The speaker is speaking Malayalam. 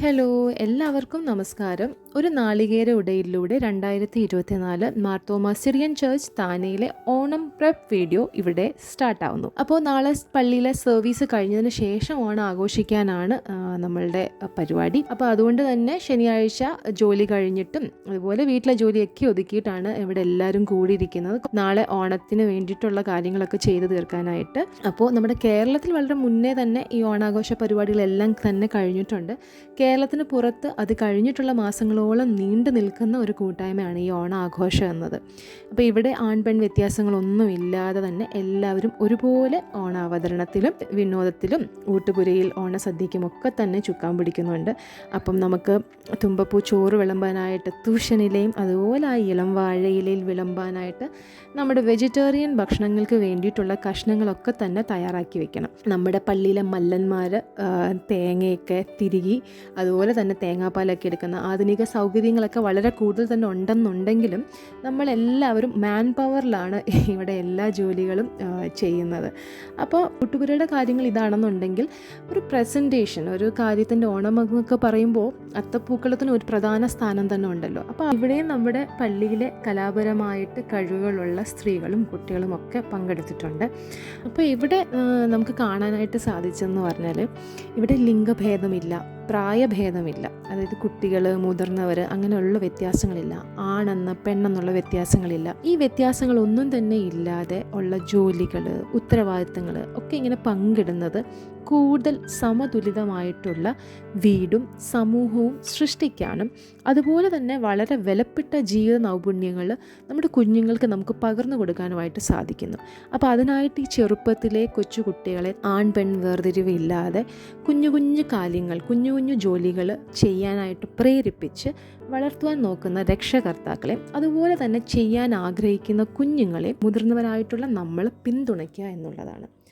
ഹലോ, എല്ലാവർക്കും നമസ്കാരം. ഒരു നാളികേര ഉടയിലൂടെ 2024 മാർത്തോമാ സിറിയൻ ചർച്ച് താനയിലെ ഓണം പ്രെപ്പ് വീഡിയോ ഇവിടെ സ്റ്റാർട്ടാവുന്നു. അപ്പോൾ നാളെ പള്ളിയിലെ സർവീസ് കഴിഞ്ഞതിന് ശേഷം ഓണം ആഘോഷിക്കാനാണ് നമ്മളുടെ പരിപാടി. അപ്പോൾ അതുകൊണ്ട് തന്നെ ശനിയാഴ്ച ജോലി കഴിഞ്ഞിട്ടും അതുപോലെ വീട്ടിലെ ജോലിയൊക്കെ ഒതുക്കിയിട്ടാണ് ഇവിടെ എല്ലാവരും കൂടിയിരിക്കുന്നത്. നാളെ ഓണത്തിന് വേണ്ടിയിട്ടുള്ള കാര്യങ്ങളൊക്കെ ചെയ്തു തീർക്കാനായിട്ട്. അപ്പോൾ നമ്മുടെ കേരളത്തിൽ വളരെ മുന്നേ തന്നെ ഈ ഓണാഘോഷ പരിപാടികളെല്ലാം തന്നെ കഴിഞ്ഞിട്ടുണ്ട്. കേരളത്തിന് പുറത്ത് അത് കഴിഞ്ഞിട്ടുള്ള മാസങ്ങളോളം നീണ്ടു നിൽക്കുന്ന ഒരു കൂട്ടായ്മയാണ് ഈ ഓണാഘോഷം എന്നത്. അപ്പോൾ ഇവിടെ ആൺപെൺ വ്യത്യാസങ്ങളൊന്നുമില്ലാതെ തന്നെ എല്ലാവരും ഒരുപോലെ ഓണാവതരണത്തിലും വിനോദത്തിലും ഊട്ടുപുരയിൽ ഓണസദ്യക്കുമൊക്കെ തന്നെ ചുക്കാൻ പിടിക്കുന്നുണ്ട്. അപ്പം നമുക്ക് തുമ്പപ്പൂ ചോറ് വിളമ്പാനായിട്ട് തൂഷനിലയും അതുപോലെ ആ ഇളം വാഴയിലയിൽ വിളമ്പാനായിട്ട് നമ്മുടെ വെജിറ്റേറിയൻ ഭക്ഷണങ്ങൾക്ക് വേണ്ടിയിട്ടുള്ള കഷ്ണങ്ങളൊക്കെ തന്നെ തയ്യാറാക്കി വെക്കണം. നമ്മുടെ പള്ളിയിലെ മല്ലന്മാർ തേങ്ങയൊക്കെ തിരുകി അതുപോലെ തന്നെ തേങ്ങാപ്പാലൊക്കെ എടുക്കുന്ന ആധുനിക സൗകര്യങ്ങളൊക്കെ വളരെ കൂടുതൽ തന്നെ ഉണ്ടെന്നുണ്ടെങ്കിലും നമ്മളെല്ലാവരും മാൻ പവറിലാണ് ഇവിടെ എല്ലാ ജോലികളും ചെയ്യുന്നത്. അപ്പോൾ കൂട്ടുപുരയുടെ കാര്യങ്ങൾ ഇതാണെന്നുണ്ടെങ്കിൽ ഒരു പ്രസൻറ്റേഷൻ, ഒരു കാര്യത്തിൻ്റെ ഓണം എന്നൊക്കെ പറയുമ്പോൾ അത്തപ്പൂക്കളത്തിന് ഒരു പ്രധാന സ്ഥാനം തന്നെ ഉണ്ടല്ലോ. അപ്പോൾ ഇവിടെയും നമ്മുടെ പള്ളിയിലെ കലാപരമായിട്ട് കഴിവുകളുള്ള സ്ത്രീകളും കുട്ടികളും ഒക്കെ പങ്കെടുത്തിട്ടുണ്ട്. അപ്പോൾ ഇവിടെ നമുക്ക് കാണാനായിട്ട് സാധിച്ചെന്ന് പറഞ്ഞാൽ ഇവിടെ ലിംഗഭേദമില്ല, പ്രായഭേദമില്ല. അതായത് കുട്ടികൾ, മുതിർന്നവർ അങ്ങനെയുള്ള വ്യത്യാസങ്ങളില്ല. ആണെന്ന് പെണ്ണെന്നുള്ള വ്യത്യാസങ്ങളില്ല. ഈ വ്യത്യാസങ്ങളൊന്നും തന്നെ ഇല്ലാതെ ഉള്ള ജോലികൾ, ഉത്തരവാദിത്തങ്ങൾ ഒക്കെ ഇങ്ങനെ പങ്കിടുന്നത് കൂടുതൽ സമതുലിതമായിട്ടുള്ള വീടും സമൂഹവും സൃഷ്ടിക്കാനും അതുപോലെ തന്നെ വളരെ വിലപ്പെട്ട ജീവിത നൈപുണ്യങ്ങൾ നമ്മുടെ കുഞ്ഞുങ്ങൾക്ക് നമുക്ക് പകർന്നു കൊടുക്കാനുമായിട്ട് സാധിക്കുന്നു. അപ്പോൾ അതിനായിട്ട് ഈ ചെറുപ്പത്തിലെ കൊച്ചു കുട്ടികളെ ആൺ പെൺ വേർതിരിവില്ലാതെ കുഞ്ഞു കുഞ്ഞു കാര്യങ്ങൾ, കുഞ്ഞു കുഞ്ഞു ജോലികൾ ചെയ്യാനായിട്ട് പ്രേരിപ്പിച്ച് വളർത്തുവാൻ നോക്കുന്ന രക്ഷകർത്താക്കളെ അതുപോലെ തന്നെ ചെയ്യാൻ ആഗ്രഹിക്കുന്ന കുഞ്ഞുങ്ങളെ മുതിർന്നവരായിട്ടുള്ള നമ്മൾ പിന്തുണയ്ക്കുക എന്നുള്ളതാണ്.